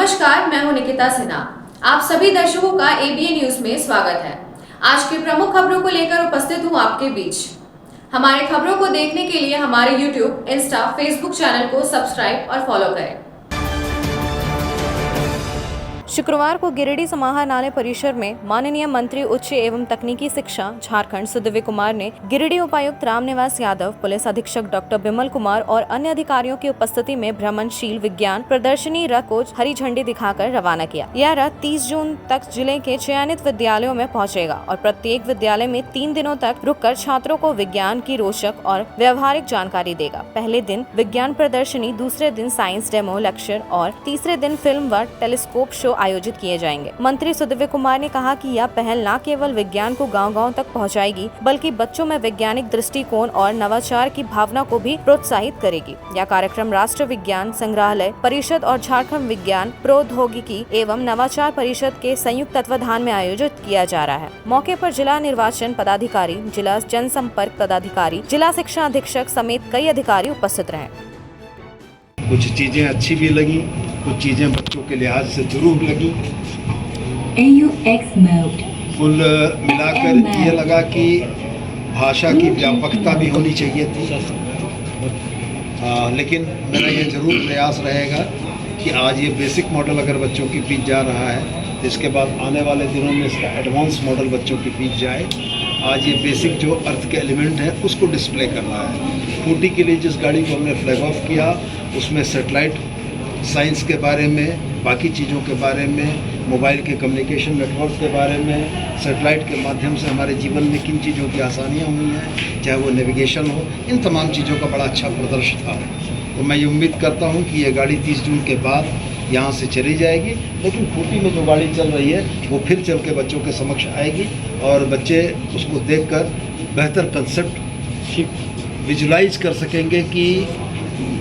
नमस्कार, मैं हूं निकिता सिन्हा। आप सभी दर्शकों का एबीएन न्यूज में स्वागत है। आज की प्रमुख खबरों को लेकर उपस्थित हूं आपके बीच। हमारे खबरों को देखने के लिए हमारे यूट्यूब, इंस्टा, फेसबुक चैनल को सब्सक्राइब और फॉलो करें। शुक्रवार को गिरिडीह समाहरणालय परिसर में माननीय मंत्री उच्च एवं तकनीकी शिक्षा झारखंड सुदिव्य कुमार ने गिरिडीह उपायुक्त रामनिवास यादव, पुलिस अधीक्षक डॉक्टर बिमल कुमार और अन्य अधिकारियों की उपस्थिति में भ्रमणशील विज्ञान प्रदर्शनी रथ को हरी झंडी दिखाकर रवाना किया। यह रथ 30 जून तक जिले के चयनित विद्यालयों में पहुंचेगा और प्रत्येक विद्यालय में 3 दिनों तक रुककर छात्रों को विज्ञान की रोचक और व्यवहारिक जानकारी देगा। पहले दिन विज्ञान प्रदर्शनी, दूसरे दिन साइंस डेमो लेक्चर और तीसरे दिन फिल्म व टेलीस्कोप शो आयोजित किए जाएंगे। मंत्री सुदिव्य कुमार ने कहा कि यह पहल न केवल विज्ञान को गांव-गांव तक पहुंचाएगी, बल्कि बच्चों में वैज्ञानिक दृष्टिकोण और नवाचार की भावना को भी प्रोत्साहित करेगी। यह कार्यक्रम राष्ट्रीय विज्ञान संग्रहालय परिषद और झारखंड विज्ञान प्रौद्योगिकी एवं नवाचार परिषद के संयुक्त तत्वाधान में आयोजित किया जा रहा है। मौके पर जिला निर्वाचन पदाधिकारी, जिला जनसंपर्क पदाधिकारी, जिला शिक्षा अधीक्षक समेत कई अधिकारी उपस्थित रहे। कुछ चीज़ें अच्छी भी लगी, कुछ चीज़ें बच्चों के लिहाज से जरूर लगी। कुल मिलाकर ये लगा कि भाषा की व्यापकता भी होनी चाहिए थी। लेकिन मेरा ये जरूर प्रयास रहेगा कि आज ये बेसिक मॉडल अगर बच्चों के बीच जा रहा है तो इसके बाद आने वाले दिनों में इसका एडवांस मॉडल बच्चों के बीच जाए। आज ये बेसिक जो अर्थ के एलिमेंट हैं उसको डिस्प्ले करना है। खूंटी के लिए जिस गाड़ी को हमने फ्लैग ऑफ किया उसमें सैटेलाइट साइंस के बारे में, बाकी चीज़ों के बारे में, मोबाइल के कम्युनिकेशन नेटवर्क के बारे में, सैटेलाइट के माध्यम से हमारे जीवन में किन चीज़ों की आसानियाँ हुई हैं, चाहे वो नेविगेशन हो, इन तमाम चीज़ों का बड़ा अच्छा प्रदर्शन था। तो मैं ये उम्मीद करता हूँ कि ये गाड़ी 30 जून के बाद यहाँ से चली जाएगी, लेकिन खूंटी में जो गाड़ी चल रही है वो फिर चल के बच्चों के समक्ष आएगी और बच्चे उसको देखकर बेहतर कंसेप्ट विजुलाइज कर सकेंगे कि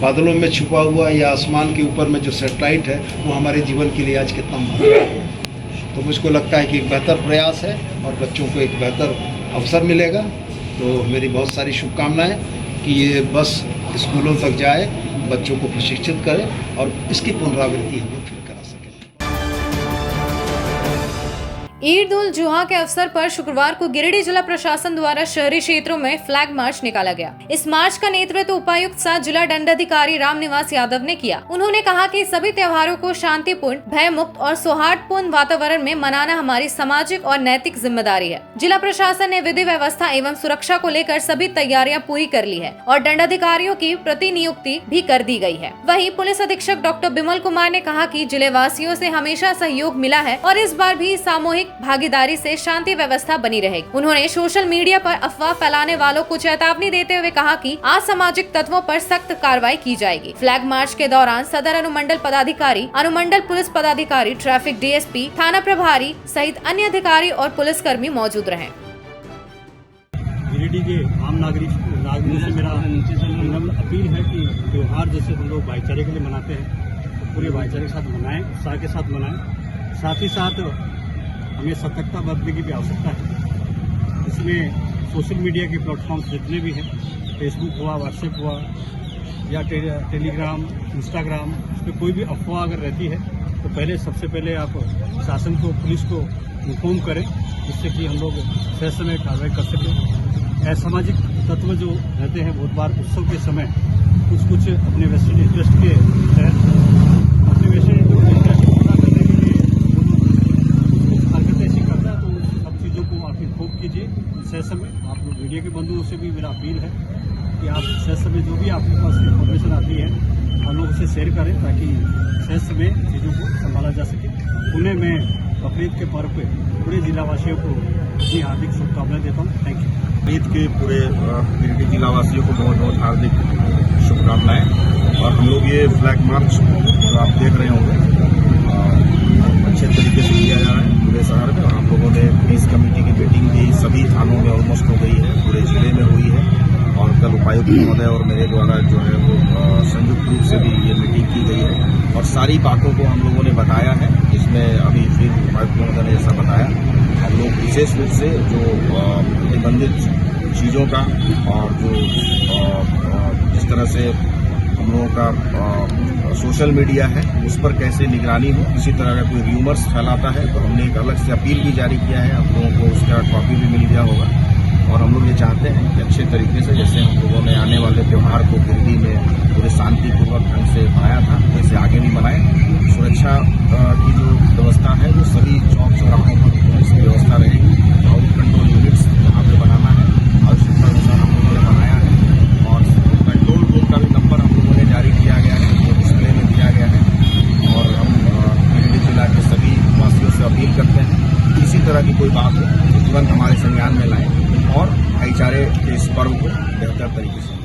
बादलों में छुपा हुआ या आसमान के ऊपर में जो सैटेलाइट है वो हमारे जीवन के लिए आज कितना महत्वपूर्ण है। तो मुझको लगता है कि एक बेहतर प्रयास है और बच्चों को एक बेहतर अवसर मिलेगा। तो मेरी बहुत सारी शुभकामनाएं कि ये बस स्कूलों तक जाए, बच्चों को प्रशिक्षित करे और इसकी पुनरावृत्ति हम लोग फिर करा सकें। ईद उल जुहा के अवसर पर शुक्रवार को गिरिडीह जिला प्रशासन द्वारा शहरी क्षेत्रों में फ्लैग मार्च निकाला गया। इस मार्च का नेतृत्व उपायुक्त सह जिला दंडाधिकारी रामनिवास यादव ने किया। उन्होंने कहा कि सभी त्योहारों को शांतिपूर्ण, भय मुक्त और सौहार्दपूर्ण वातावरण में मनाना हमारी सामाजिक और नैतिक जिम्मेदारी है। जिला प्रशासन ने विधि व्यवस्था एवं सुरक्षा को लेकर सभी तैयारियां पूरी कर ली है और दंडाधिकारियों की प्रतिनियुक्ति भी कर दी गई है। वहीं पुलिस अधीक्षक डॉक्टर बिमल कुमार ने कहा कि जिले वासियों से हमेशा सहयोग मिला है और इस बार भी सामूहिक भागीदारी से शांति व्यवस्था बनी रहेगी। उन्होंने सोशल मीडिया पर अफवाह फैलाने वालों को चेतावनी देते हुए कहा कि असामाजिक तत्वों पर सख्त कार्रवाई की जाएगी। फ्लैग मार्च के दौरान सदर अनुमंडल पदाधिकारी, अनुमंडल पुलिस पदाधिकारी, ट्रैफिक डीएसपी, थाना प्रभारी सहित अन्य अधिकारी और पुलिसकर्मी मौजूद रहे। गिरिडीह के आम नागरिकों से मेरा अपील है कि त्योहार जैसे हम लोग भाईचारे के लिए मनाते हैं तो पूरे भाईचारे के साथ मनाएं, उत्साह के साथ मनाएं। साथ ही साथ हमें सतर्कता बरतने की भी आवश्यकता है। इसमें सोशल मीडिया के प्लेटफॉर्म्स जितने भी हैं, फेसबुक हुआ, व्हाट्सएप हुआ या टेलीग्राम, इंस्टाग्राम, इस पर कोई भी अफवाह अगर रहती है तो पहले सबसे पहले आप शासन को, पुलिस को इन्फॉर्म करें, जिससे कि हम लोग सही समय कार्रवाई कर सकें। असामाजिक तत्व जो रहते हैं बहुत बार उत्सव के समय कुछ अपने वेस्टेड इंटरेस्ट के तहत अपने वेस्टेड इंटरेस्ट पूरा करने के लिए कुछ हरकतें ऐसी करता है, तो सब चीज़ों को आप इन्फॉर्म कीजिए सही समय। आप लोग मीडिया के बंधुओं से भी मेरा अपील है कि आप सही समय जो भी आपके पास इन्फॉर्मेशन आती है हम लोग उसे शेयर करें ताकि सही समय चीज़ों को संभाला जा सके। पुणे में बकरीद के पर्व पे पूरे जिलावासियों को अपनी हार्दिक शुभकामनाएं देता हूँ। Thank you. ईद के पूरे गिरिडीह जिलावासियों को बहुत बहुत हार्दिक शुभकामनाएं। और हम लोग ये फ्लैग मार्च जो आप देख रहे होंगे अच्छे तरीके से किया जा रहा है पूरे शहर में। और हम लोगों ने पीस कमेटी की मीटिंग भी सभी थानों में ऑलमोस्ट हो गई है, पूरे जिले में हुई है। और कल उपायुक्त महोदय और मेरे द्वारा जो है वो संयुक्त रूप से भी ये मीटिंग की गई है और सारी बातों को हम लोगों ने बताया है। इसमें अभी फिर उपायुक्त महोदय ने ऐसा बताया, हम लोग विशेष रूप से जो प्रतिबंधित चीज़ों का और जो जिस तरह से हम लोगों का सोशल मीडिया है उस पर कैसे निगरानी हो, किसी तरह का कोई र्यूमर्स फैलाता है तो हमने एक अलग से अपील भी जारी किया है। आप लोगों को उसका कॉपी भी मिल गया होगा और हम लोग ये चाहते हैं कि अच्छे तरीके से, जैसे हम लोगों ने आने वाले त्यौहार को गिरिडीह में पूरे शांतिपूर्वक ढंग से मनाया था, वैसे आगे भी मनाएं। सुरक्षा की जो व्यवस्था है वो सभी चौक चौराहों पर पुलिस की व्यवस्था रहेगी। क्राउड कंट्रोल यूनिट्स जहाँ पे बनाना है आवश्यकता अनुसार हम लोगों ने बनाया है और कंट्रोल रूम का भी नंबर हम लोगों ने जारी किया गया है, वो डिस्प्ले में दिया गया है। और हम गिरिडीह जिला के सभी वासियों से अपील करते हैं किसी तरह की कोई बात हो तो तुरंत हमारे संज्ञान में लाएं और भाईचारे के इस पर्व को बेहतर तरीके से।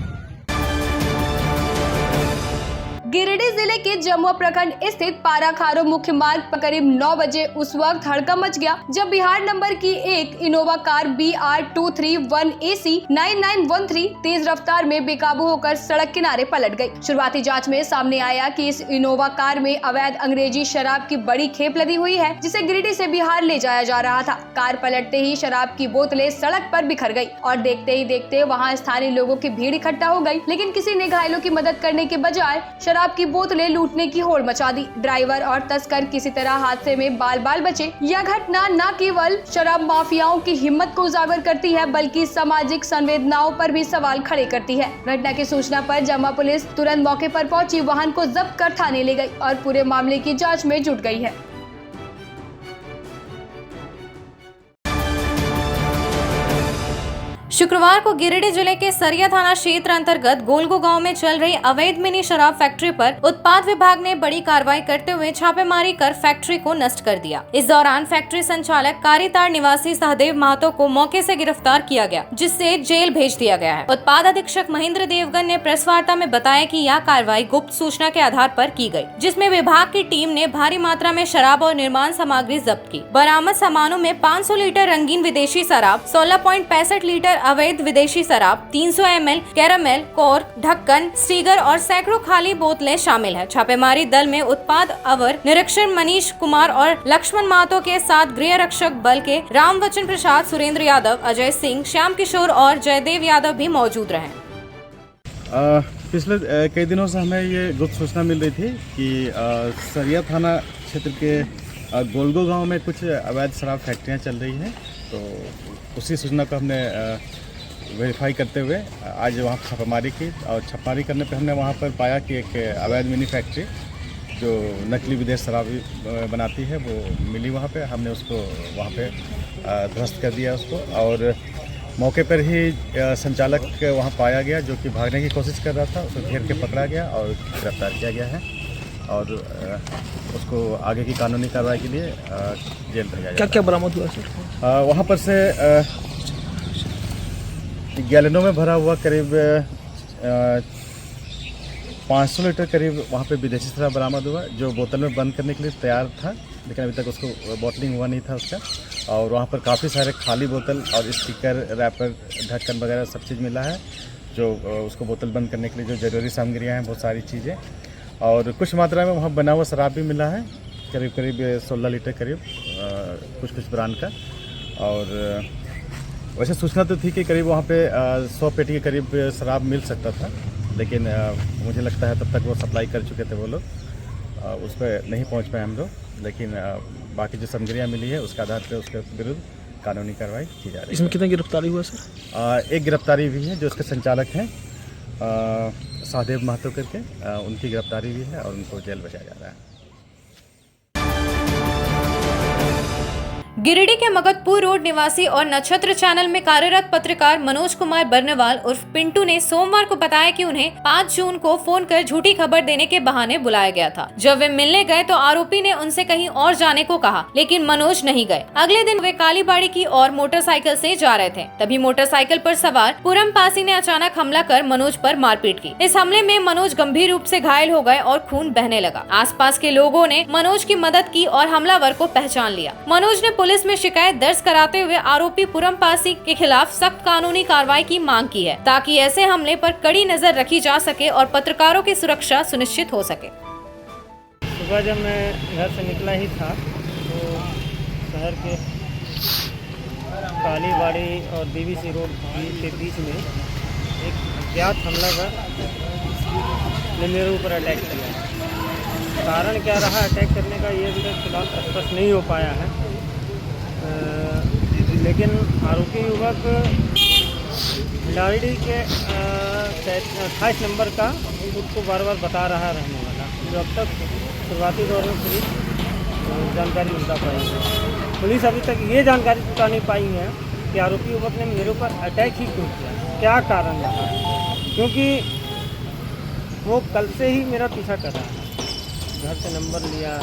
गिरिडीह जिले के जमुआ प्रखंड स्थित पाराखारो मुख्य मार्ग पर करीब 9 बजे उस वक्त हड़कंप मच गया जब बिहार नंबर की एक इनोवा कार BR231 AC 9913 तेज रफ्तार में बेकाबू होकर सड़क किनारे पलट गई। शुरुआती जांच में सामने आया कि इस इनोवा कार में अवैध अंग्रेजी शराब की बड़ी खेप लदी हुई है जिसे गिरिडीह से बिहार ले जाया जा रहा था। कार पलटते ही शराब की बोतलें सड़क पर बिखर गई और देखते ही देखते वहाँ स्थानीय लोगों की भीड़ इकट्ठा हो गई, लेकिन किसी ने घायलों की मदद करने के बजाय शराब की बोतलें लूटने की होड़ मचा दी। ड्राइवर और तस्कर किसी तरह हादसे में बाल बाल बचे। यह घटना न केवल शराब माफियाओं की हिम्मत को उजागर करती है बल्कि सामाजिक संवेदनाओं पर भी सवाल खड़े करती है। घटना की सूचना पर जमुआ पुलिस तुरंत मौके पर पहुंची, वाहन को जब्त कर थाने ले गई और पूरे मामले की जांच में जुट गई है। शुक्रवार को गिरिडीह जिले के सरिया थाना क्षेत्र अंतर्गत गोलगो गांव में चल रही अवैध मिनी शराब फैक्ट्री पर उत्पाद विभाग ने बड़ी कार्रवाई करते हुए छापेमारी कर फैक्ट्री को नष्ट कर दिया। इस दौरान फैक्ट्री संचालक कारीताड़ निवासी सहदेव महतो को मौके से गिरफ्तार किया गया, जिससे जेल भेज दिया गया है। उत्पाद अधीक्षक महेंद्र देवगन ने प्रेस वार्ता में बताया कि यह कार्रवाई गुप्त सूचना के आधार पर की गई, जिसमें विभाग की टीम ने भारी मात्रा में शराब और निर्माण सामग्री जब्त की। बरामद सामानों में 500 लीटर रंगीन विदेशी शराब, 16.65 लीटर अवैध विदेशी शराब, 300 ml कैरामेल, कोर, ढक्कन, स्टीगर और सैकड़ों खाली बोतलें शामिल है। छापेमारी दल में उत्पाद अवर निरीक्षक मनीष कुमार और लक्ष्मण महतो के साथ गृह रक्षक बल के रामवचन प्रसाद, सुरेंद्र यादव, अजय सिंह, श्याम किशोर और जयदेव यादव भी मौजूद रहे। पिछले कई दिनों से हमें ये गुप्त सूचना मिल रही थी कि सरिया थाना क्षेत्र के गोलगो गांव में कुछ अवैध शराब फैक्ट्रियां चल रही हैं, तो उसी सूचना को हमने वेरीफाई करते हुए आज वहाँ छापामारी की और छापामारी करने पे हमने वहाँ पर पाया कि एक अवैध मिनी फैक्ट्री जो नकली विदेश शराब बनाती है वो मिली वहाँ पे। हमने उसको वहाँ पे ध्वस्त कर दिया उसको और मौके पर ही संचालक वहाँ पाया गया जो कि भागने की कोशिश कर रहा था। उसको घेर के पकड़ा गया और गिरफ्तार किया गया है और उसको आगे की कानूनी कार्रवाई के लिए जेल भेजा गया। क्या बरामद हुआ सर? वहाँ पर से गैलनों में भरा हुआ करीब 500 लीटर करीब वहाँ पे विदेशी शराब बरामद हुआ जो बोतल में बंद करने के लिए तैयार था, लेकिन अभी तक उसको बॉटलिंग हुआ नहीं था उसका। और वहाँ पर काफ़ी सारे खाली बोतल और स्टिकर, रैपर, ढक्कन वगैरह सब चीज़ मिला है जो उसको बोतल बंद करने के लिए जो ज़रूरी सामग्रियाँ हैं, बहुत सारी चीज़ें। और कुछ मात्रा में वहाँ बना हुआ शराब भी मिला है, करीब करीब 16 लीटर करीब कुछ ब्रांड का। और वैसे सूचना तो थी कि करीब वहाँ पे 100 पेटी के करीब शराब मिल सकता था, लेकिन मुझे लगता है तब तक वो सप्लाई कर चुके थे वो लोग, उस पर नहीं पहुँच पाए हम लोग। लेकिन बाकी जो सामग्रियाँ मिली है उसके आधार पर उसके विरुद्ध कानूनी कार्रवाई की जा रही है। इसमें कितनी गिरफ्तारी हुआ सर? एक गिरफ्तारी भी है जो उसके संचालक हैं सहदेव महतो करके, उनकी गिरफ्तारी भी है और उनको जेल भेजा जा रहा है। गिरिडीह के मगधपुर रोड निवासी और नक्षत्र चैनल में कार्यरत पत्रकार मनोज कुमार बर्नवाल उर्फ पिंटू ने सोमवार को बताया कि उन्हें 5 जून को फोन कर झूठी खबर देने के बहाने बुलाया गया था। जब वे मिलने गए तो आरोपी ने उनसे कहीं और जाने को कहा, लेकिन मनोज नहीं गए। अगले दिन वे कालीबाड़ी की ओर मोटरसाइकिल से जा रहे थे, तभी मोटरसाइकिल पर सवार पूरम पासी ने अचानक हमला कर मनोज पर मारपीट की। इस हमले में मनोज गंभीर रूप से घायल हो गए और खून बहने लगा। आसपास के लोगों ने मनोज की मदद की और हमलावर को पहचान लिया। मनोज ने पुलिस में शिकायत दर्ज कराते हुए आरोपी पूरम पासी के खिलाफ सख्त कानूनी कार्रवाई की मांग की है, ताकि ऐसे हमले पर कड़ी नजर रखी जा सके और पत्रकारों की सुरक्षा सुनिश्चित हो सके। सुबह जब मैं घर से निकला ही था तो शहर के कालीबाड़ी और बीबीसी रोड के बीच में एक अज्ञात हमलावर ने मेरे ऊपर अटैक किया। कारण क्या रहा अटैक करने का ये अभी तक फिलहाल स्पष्ट नहीं हो पाया है, लेकिन आरोपी युवक भिलाड़ी के 28 नंबर का उसको बार बार बता रहा रहने वाला, जो अब तक शुरुआती दौर में पुलिस जानकारी जुटा पाई है। पुलिस अभी तक ये जानकारी जुटा नहीं पाई है कि आरोपी युवक ने मेरे ऊपर अटैक ही क्यों किया, क्या कारण रहा, क्योंकि वो कल से ही मेरा पीछा कर रहा है। घर से नंबर लिया,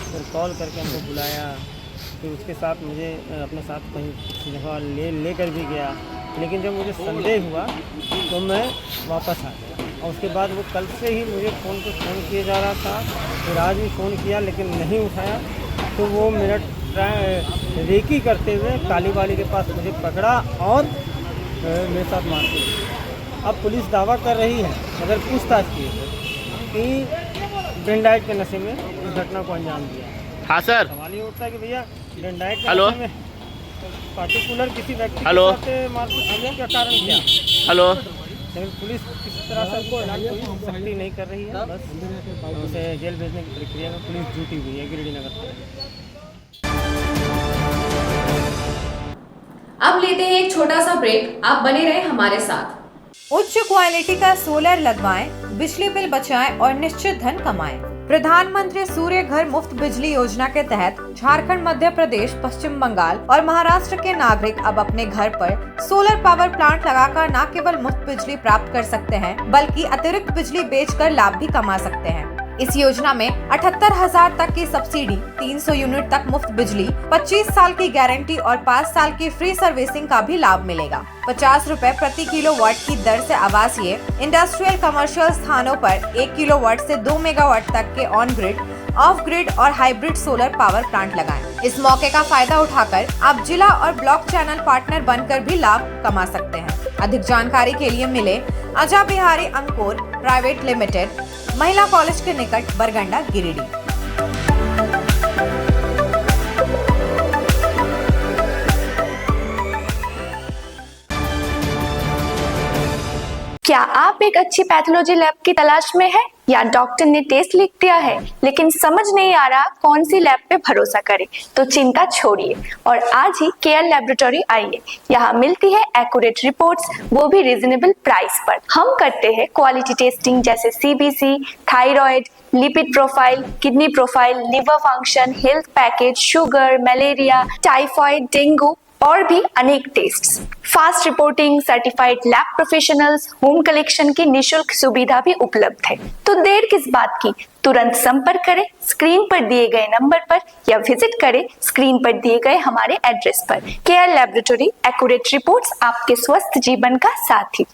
फिर कॉल करके हमको बुलाया, फिर उसके साथ मुझे अपने साथ कहीं जगह लेकर भी गया, लेकिन जब मुझे संदेह हुआ तो मैं वापस आ गया। और उसके बाद वो कल से ही मुझे फ़ोन पे फ़ोन किया जा रहा था, फिर आज भी फ़ोन किया लेकिन नहीं उठाया, तो वो मेरा रेकी करते हुए कालीबाड़ी के पास मुझे पकड़ा और मेरे साथ मारते। अब पुलिस दावा कर रही है, अगर पूछताछ की है, कि डेंडाइट के नशे में इस घटना को अंजाम दिया। हाँ सर। सवाल ये उठता है कि भैया डेंडाइट के हेलो नशे में पार्टिकुलर किसी व्यक्ति हेलो के साथ मारपीट का कारण क्या? हेलो। लेकिन पुलिस किसी तरह से कोई सख्ती नहीं कर रही है, बस उसे जेल भेजने की प्रक्रिया में पुलिस जुटी हुई है गिरिडीह नगर पालिका। अब लेते हैं एक छोटा सा ब्रेक, आप बने रहे हमारे साथ। उच्च क्वालिटी का सोलर लगवाएं, बिजली बिल बचाएं और निश्चित धन कमाएं। प्रधानमंत्री सूर्य घर मुफ्त बिजली योजना के तहत झारखंड, मध्य प्रदेश, पश्चिम बंगाल और महाराष्ट्र के नागरिक अब अपने घर पर सोलर पावर प्लांट लगाकर न केवल मुफ्त बिजली प्राप्त कर सकते हैं, बल्कि अतिरिक्त बिजली बेचकर लाभ भी कमा सकते हैं। इस योजना में 78,000 तक की सब्सिडी, 300 यूनिट तक मुफ्त बिजली, 25 साल की गारंटी और 5 साल की फ्री सर्विसिंग का भी लाभ मिलेगा। 50 रुपए प्रति किलोवाट की दर से आवासीय, इंडस्ट्रियल, कमर्शियल स्थानों पर 1 किलोवाट से 2 मेगावाट तक के ऑन ग्रिड, ऑफ ग्रिड और हाइब्रिड सोलर पावर प्लांट लगाएं। इस मौके का फायदा उठाकर आप जिला और ब्लॉक चैनल पार्टनर बनकर भी लाभ कमा सकते हैं। अधिक जानकारी के लिए मिले अजा बिहारी अंकुर प्राइवेट लिमिटेड, महिला कॉलेज के निकट, बरगंडा, गिरिडीह। क्या आप एक अच्छी पैथोलॉजी लैब की तलाश में हैं या डॉक्टर ने टेस्ट लिख दिया है लेकिन समझ नहीं आ रहा कौन सी लैब पे भरोसा करें, तो चिंता छोड़िए और आज ही केयर लैबोरेटरी आइए। यहाँ मिलती है एक्यूरेट रिपोर्ट्स, वो भी रीजनेबल प्राइस पर। हम करते हैं क्वालिटी टेस्टिंग जैसे CBC, thyroid, lipid profile, kidney profile, liver function, health package, sugar, malaria, typhoid, dengue और भी अनेक tests. Fast reporting, certified lab professionals, home collection की निशुल्क सुविधा भी उपलब्ध है। तो देर किस बात की, तुरंत संपर्क करें स्क्रीन पर दिए गए नंबर पर या विजिट करें स्क्रीन पर दिए गए हमारे एड्रेस पर। केयर लैबोरेटरी, एक्यूरेट रिपोर्ट्स, आपके स्वस्थ जीवन का साथी।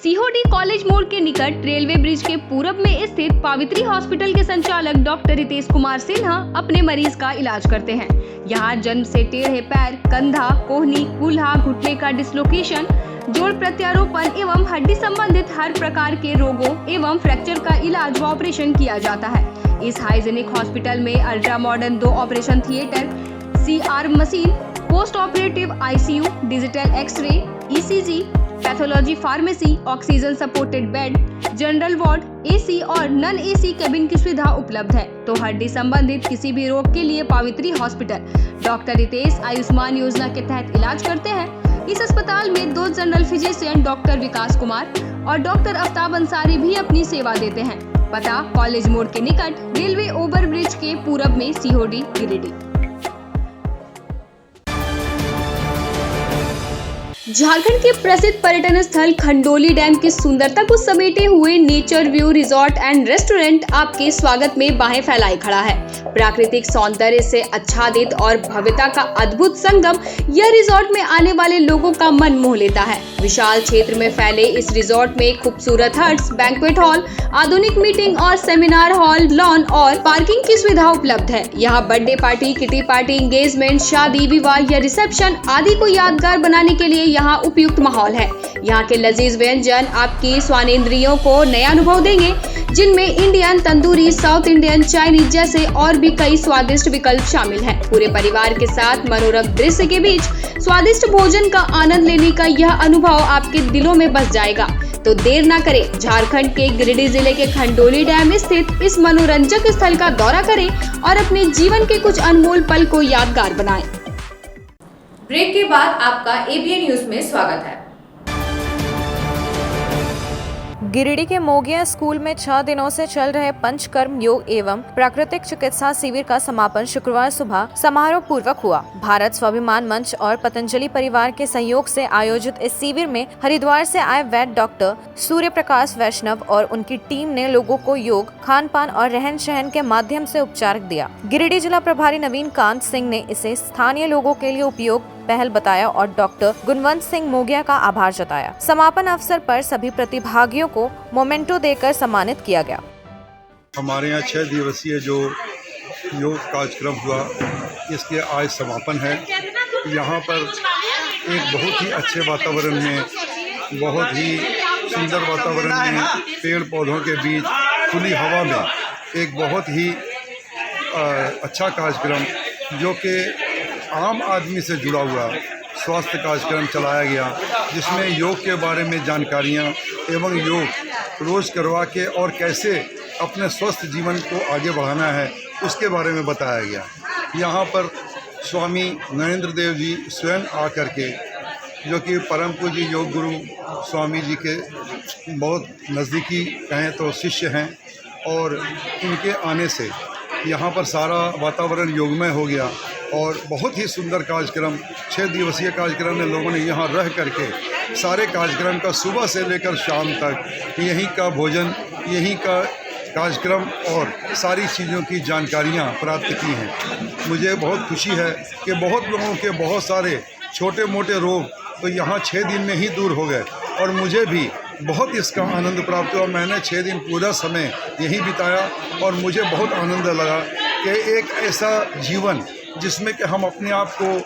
सीहोडी कॉलेज मोड़ के निकट रेलवे ब्रिज के पूरब में स्थित पावित्री हॉस्पिटल के संचालक डॉक्टर रितेश कुमार सिन्हा अपने मरीज का इलाज करते हैं। यहाँ जन्म से टेढ़े पैर, कंधा, कोहनी, कूल्हा, घुटने का डिसलोकेशन, जोड़ प्रत्यारोपण एवं हड्डी संबंधित हर प्रकार के रोगों एवं फ्रैक्चर का इलाज व ऑपरेशन किया जाता है। इस हाइजेनिक हॉस्पिटल में ultra modern 2 operation theatre, CR machine, post operative ICU, digital x ray, ECG, pathology pharmacy, oxygen supported bed, general ward, AC और नॉन AC केबिन की सुविधा उपलब्ध है। तो हड्डी संबंधित किसी भी रोग के लिए पावित्री हॉस्पिटल डॉक्टर रितेश आयुष्मान योजना के तहत इलाज करते हैं। इस अस्पताल में 2 जनरल फिजिशियन डॉक्टर विकास कुमार और डॉक्टर आफ्ताब अंसारी भी अपनी सेवा देते हैं। पता कॉलेज मोड़ के निकट रेलवे ओवर ब्रिज के पूरब में, सीहोडी, गिरिडीह। झारखंड के प्रसिद्ध पर्यटन स्थल खंडोली डैम की सुंदरता को समेटे हुए nature view resort and restaurant आपके स्वागत में बाहें फैलाए खड़ा है। प्राकृतिक सौंदर्य से आच्छादित और भव्यता का अद्भुत संगम यह रिजॉर्ट में आने वाले लोगों का मन मोह लेता है। विशाल क्षेत्र में फैले इस रिजॉर्ट में खूबसूरत हट्स, बैंक्वेट हॉल, आधुनिक मीटिंग और सेमिनार हॉल, लॉन और पार्किंग की सुविधा उपलब्ध है। यहाँ birthday party, kitty party, engagement, शादी, विवाह या रिसेप्शन आदि को यादगार बनाने के लिए यहाँ उपयुक्त माहौल है। यहाँ के लजीज व्यंजन आपकी स्वानेंद्रियों को नया अनुभव देंगे, जिनमें Indian, tandoori, south Indian, Chinese जैसे और भी कई स्वादिष्ट विकल्प शामिल हैं। पूरे परिवार के साथ मनोरम दृश्य के बीच स्वादिष्ट भोजन का आनंद लेने का यह अनुभव आपके दिलों में बस जाएगा। तो देर न करें, झारखंड के गिरिडीह जिले के खंडोली डैम स्थित इस मनोरंजक स्थल का दौरा करें और अपने जीवन के कुछ अनमोल पल को यादगार बनाएं। ब्रेक के बाद आपका एबीएन न्यूज में स्वागत है। गिरिडीह के मोगिया स्कूल में 6 दिनों से चल रहे पंचकर्म योग एवं प्राकृतिक चिकित्सा शिविर का समापन शुक्रवार सुबह समारोह पूर्वक हुआ। भारत स्वाभिमान मंच और पतंजलि परिवार के सहयोग से आयोजित इस शिविर में हरिद्वार से आए वैद्य डॉक्टर सूर्य प्रकाश वैष्णव और उनकी टीम ने लोगों को योग, खान पान और रहन सहन के माध्यम से उपचार दिया। गिरिडीह जिला प्रभारी नवीन कांत सिंह ने इसे स्थानीय लोगों के लिए उपयोग पहल बताया और डॉक्टर गुणवंत सिंह मोगिया का आभार जताया। समापन अवसर पर सभी प्रतिभागियों को मोमेंटो देकर सम्मानित किया गया। हमारे यहाँ 6 दिवसीय जो योग कार्यक्रम हुआ, इसके आज समापन है। यहाँ पर एक बहुत ही अच्छे वातावरण में, बहुत ही सुंदर वातावरण में, पेड़ पौधों के बीच खुली हवा में एक बहुत ही अच्छा कार्यक्रम जो कि आम आदमी से जुड़ा हुआ स्वास्थ्य कार्यक्रम चलाया गया, जिसमें योग के बारे में जानकारियाँ एवं योग रोज़ करवा के और कैसे अपने स्वस्थ जीवन को आगे बढ़ाना है उसके बारे में बताया गया। यहाँ पर स्वामी नरेंद्र देव जी स्वयं आकर के, जो कि परम पूज्य योग गुरु स्वामी जी के बहुत नज़दीकी कहें तो शिष्य हैं, और इनके आने से यहाँ पर सारा वातावरण योगमय हो गया और बहुत ही सुंदर कार्यक्रम, 6 दिवसीय कार्यक्रम में लोगों ने यहाँ रह करके सारे कार्यक्रम का सुबह से लेकर शाम तक यहीं का भोजन, यहीं का कार्यक्रम और सारी चीज़ों की जानकारियाँ प्राप्त की हैं। मुझे बहुत खुशी है कि बहुत लोगों के बहुत सारे छोटे मोटे रोग तो यहाँ 6 दिन में ही दूर हो गए और मुझे भी बहुत इसका आनंद प्राप्त हुआ। मैंने 6 दिन पूरा समय यहीं बिताया और मुझे बहुत आनंद लगा कि एक ऐसा जीवन जिसमें कि हम अपने आप को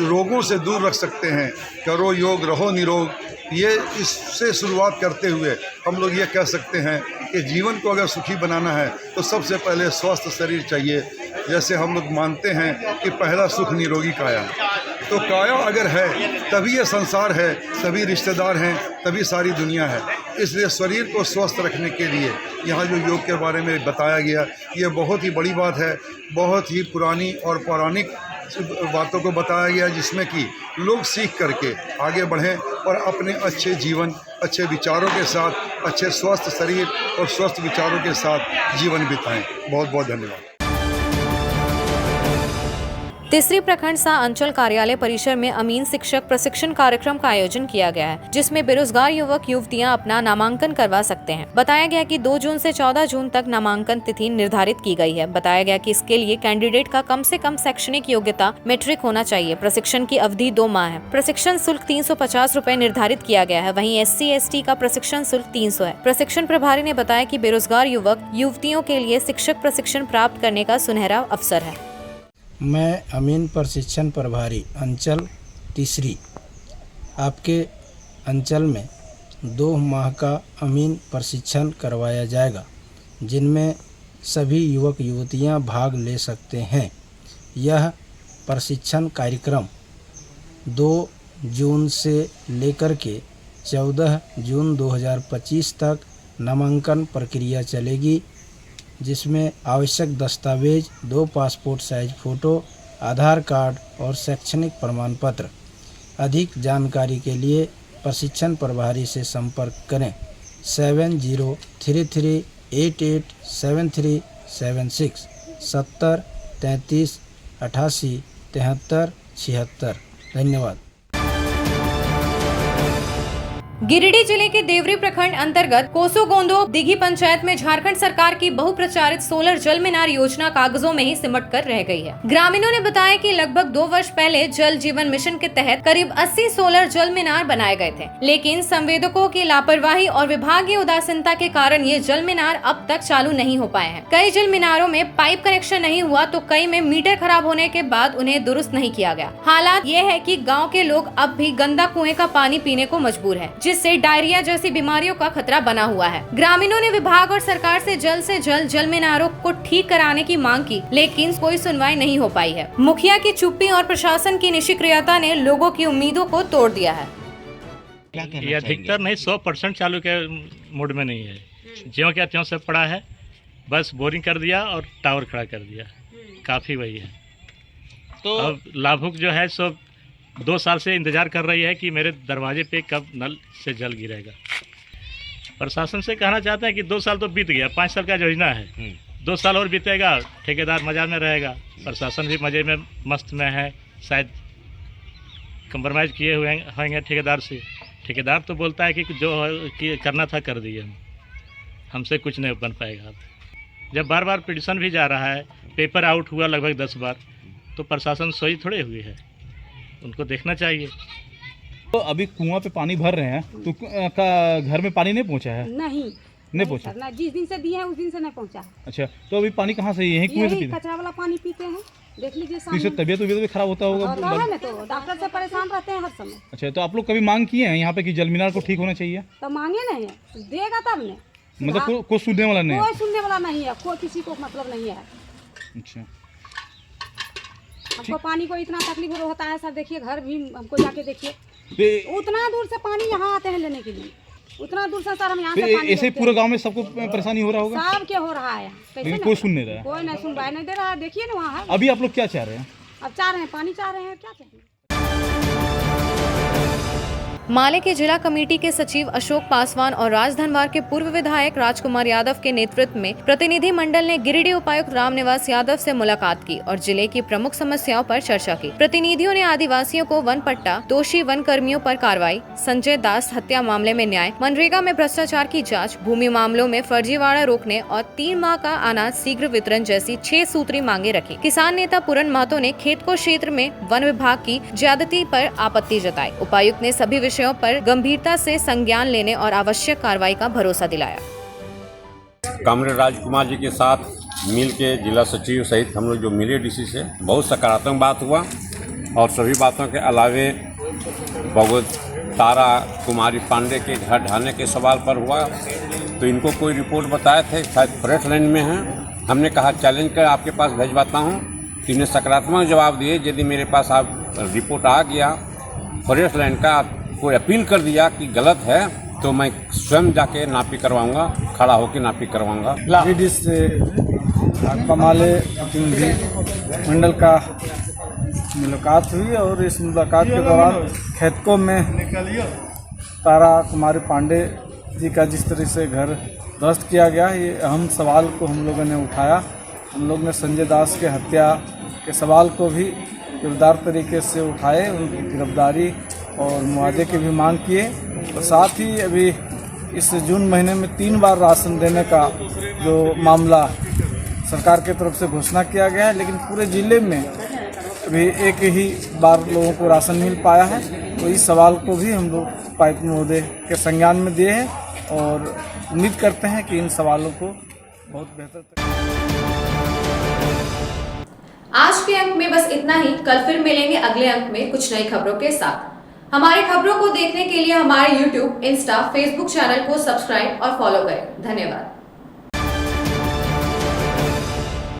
रोगों से दूर रख सकते हैं। करो योग रहो निरोग, ये इससे शुरुआत करते हुए हम लोग ये कह सकते हैं कि जीवन को अगर सुखी बनाना है तो सबसे पहले स्वस्थ शरीर चाहिए। जैसे हम लोग मानते हैं कि पहला सुख निरोगी काया, तो काया अगर है तभी ये संसार है, तभी रिश्तेदार हैं, तभी सारी दुनिया है। इसलिए शरीर को स्वस्थ रखने के लिए यहाँ जो योग के बारे में बताया गया, ये बहुत ही बड़ी बात है। बहुत ही पुरानी और पौराणिक बातों को बताया गया, जिसमें कि लोग सीख करके आगे बढ़ें और अपने अच्छे जीवन, अच्छे विचारों के साथ, अच्छे स्वस्थ शरीर और स्वस्थ विचारों के साथ जीवन बिताएं। बहुत बहुत धन्यवाद। तीसरी प्रखंड सा अंचल कार्यालय परिसर में अमीन शिक्षक प्रशिक्षण कार्यक्रम का आयोजन किया गया है, जिसमें बेरोजगार युवक युवतियां अपना नामांकन करवा सकते हैं। बताया गया कि 2 जून से 14 जून तक नामांकन तिथि निर्धारित की गई है। बताया गया कि इसके लिए कैंडिडेट का कम से कम शैक्षणिक योग्यता मैट्रिक होना चाहिए। प्रशिक्षण की अवधि 2 माह है। प्रशिक्षण शुल्क 350 रुपए निर्धारित किया गया है। वहीं SC/ST का प्रशिक्षण शुल्क 300 है। प्रशिक्षण प्रभारी ने बताया कि बेरोजगार युवक युवतियों के लिए शिक्षक प्रशिक्षण प्राप्त करने का सुनहरा अवसर है। मैं अमीन प्रशिक्षण प्रभारी अंचल तीसरी, आपके अंचल में 2 माह का अमीन प्रशिक्षण करवाया जाएगा, जिनमें सभी युवक युवतियां भाग ले सकते हैं। यह प्रशिक्षण कार्यक्रम 2 जून से लेकर के 14 जून 2025 तक नामांकन प्रक्रिया चलेगी, जिसमें आवश्यक दस्तावेज 2 पासपोर्ट साइज फ़ोटो, आधार कार्ड और शैक्षणिक प्रमाण पत्र। अधिक जानकारी के लिए प्रशिक्षण प्रभारी से संपर्क करें 7033887376 70 33 88 73 76। धन्यवाद। गिरिडीह जिले के देवरी प्रखंड अंतर्गत कोसोगोंदो दिघी पंचायत में झारखंड सरकार की बहुप्रचारित सोलर जल मीनार योजना कागजों में ही सिमट कर रह गई है। ग्रामीणों ने बताया कि लगभग 2 वर्ष पहले जल जीवन मिशन के तहत करीब 80 सोलर जल मीनार बनाए गए थे, लेकिन संवेदकों की लापरवाही और विभागीय उदासीनता के कारण ये जल मीनार अब तक चालू नहीं हो पाए हैं। कई जल मीनारों में पाइप कनेक्शन नहीं हुआ तो कई में मीटर खराब होने के बाद उन्हें दुरुस्त नहीं किया गया। हालात ये है कि गाँव के लोग अब भी गंदा कुएं का पानी पीने को मजबूर है, जिससे डायरिया जैसी बीमारियों का खतरा बना हुआ है। ग्रामीणों ने विभाग और सरकार से जल्द जल मीनारों को ठीक कराने की मांग की, लेकिन कोई सुनवाई नहीं हो पाई है। मुखिया की चुप्पी और प्रशासन की निष्क्रियता ने लोगों की उम्मीदों को तोड़ दिया है। क्या कहना ये अधिकतर नहीं 100% चालू के मोड में नहीं है, ज्यों क्या त्यों सब पड़ा है, बस बोरिंग कर दिया और टावर खड़ा कर दिया, काफ़ी वही है। तो अब लाभुक जो है सब 2 साल से इंतज़ार कर रही है कि मेरे दरवाजे पे कब नल से जल गिरेगा। प्रशासन से कहना चाहते हैं कि 2 साल तो बीत गया, 5 साल का योजना है, 2 साल और बीतेगा, ठेकेदार मज़ा में रहेगा, प्रशासन भी मज़े में मस्त में है, शायद कंप्रोमाइज़ किए हुए होंगे ठेकेदार से। ठेकेदार तो बोलता है कि जो कि करना था कर दिए, हमसे कुछ नहीं बन पाएगा। जब बार बार पिटीशन भी जा रहा है, पेपर आउट हुआ लगभग 10 बार, तो प्रशासन सोई थोड़े हुई है, उनको देखना चाहिए। तो अभी कुआं पे पानी भर रहे हैं, तो घर में पानी नहीं पहुंचा है? नहीं पहुंचा ना, जिस दिन से दिए हैं उस दिन से नहीं पहुंचा। अच्छा, तो अभी पानी कहाँ से? यही कुएं से पीते हैं? कचरा वाला पानी पीते हैं, देख लीजिए इससे तबीयत भी खराब होता होगा। तो डॉक्टर से परेशान रहते हैं हर समय। अच्छा, तो आप लोग कभी मांग किए हैं यहाँ पे कि जल मीनार को ठीक होना चाहिए? तो मांगे नहीं है, देगा तब ने, मतलब कोई सुनने वाला नहीं है? कोई सुनने वाला नहीं है, कोई किसी को मतलब नहीं है। अच्छा, हमको पानी को इतना तकलीफ होता है सर, देखिए घर भी हमको जाके देखिए, उतना दूर से पानी यहाँ आते हैं लेने के लिए, उतना दूर से सर हम यहाँ से पानी ऐसे पूरे गांव में सबको परेशानी हो रहा होगा? सब क्या हो रहा है, लेकिन कोई सुन नहीं रहा है, कोई नहीं सुनवाई नहीं दे रहा है। देखिए ना वहाँ अभी आप लोग क्या चाह रहे हैं? अब चाह रहे हैं पानी, चाह रहे हैं, क्या चाहिए। माले के जिला कमेटी के सचिव अशोक पासवान और राजधनवार के पूर्व विधायक राजकुमार यादव के नेतृत्व में प्रतिनिधि मंडल ने गिरिडीह उपायुक्त रामनिवास यादव से मुलाकात की और जिले की प्रमुख समस्याओं पर चर्चा की। प्रतिनिधियों ने आदिवासियों को वन पट्टा, दोषी वन कर्मियों पर कार्रवाई, संजय दास हत्या मामले में न्याय, मनरेगा में भ्रष्टाचार की जांच, भूमि मामलों में फर्जीवाड़ा रोकने और 3 माह का अनाज शीघ्र वितरण जैसी 6 सूत्री मांगे रखी। किसान नेता पूरन महतो ने खेतको क्षेत्र में वन विभाग की ज्यादती पर आपत्ति जताई। उपायुक्त ने सभी विषयों पर गंभीरता से संज्ञान लेने और आवश्यक कार्रवाई का भरोसा दिलाया। कामरेड राजकुमार जी के साथ मिल के जिला सचिव सहित हम लोग जो मिले डीसी से, बहुत सकारात्मक बात हुआ और सभी बातों के अलावे बहुत तारा कुमारी पांडे के घर ढाने के सवाल पर हुआ, तो इनको कोई रिपोर्ट बताए थे, शायद फॉरेस्ट लैंड में है। हमने कहा चैलेंज कर आपके पास भेजवाता हूँ, तो इन्हें सकारात्मक जवाब दिए। यदि मेरे पास आप रिपोर्ट आ गया फॉरेस्ट लैंड का, कोई अपील कर दिया कि गलत है, तो मैं स्वयं जाके नापी करवाऊंगा, खड़ा होकर नापी करवाऊंगा। माले प्रतिनिधि मंडल का मुलाकात हुई और इस मुलाकात के दौरान खेतको में तारा कुमारी पांडे जी का जिस तरह से घर ध्वस्त किया गया, ये अहम सवाल को हम लोगों ने उठाया। हम लोग ने संजय दास के हत्या के सवाल को भी जोरदार तरीके से उठाए, उनकी गिरफ्तारी और मुआवजे की भी मांग किए। और साथ ही अभी इस जून महीने में 3 बार राशन देने का जो मामला सरकार की तरफ से घोषणा किया गया है, लेकिन पूरे जिले में अभी एक ही बार लोगों को राशन मिल पाया है। तो इस सवाल को भी हम लोग उपायुक्त महोदय के संज्ञान में दिए हैं और उम्मीद करते हैं कि इन सवालों को बहुत बेहतर। आज के अंक में बस इतना ही। कल फिर मिलेंगे अगले अंक में कुछ नई खबरों के साथ। हमारी खबरों को देखने के लिए हमारे YouTube, Insta, Facebook चैनल को सब्सक्राइब और फॉलो करें। धन्यवाद।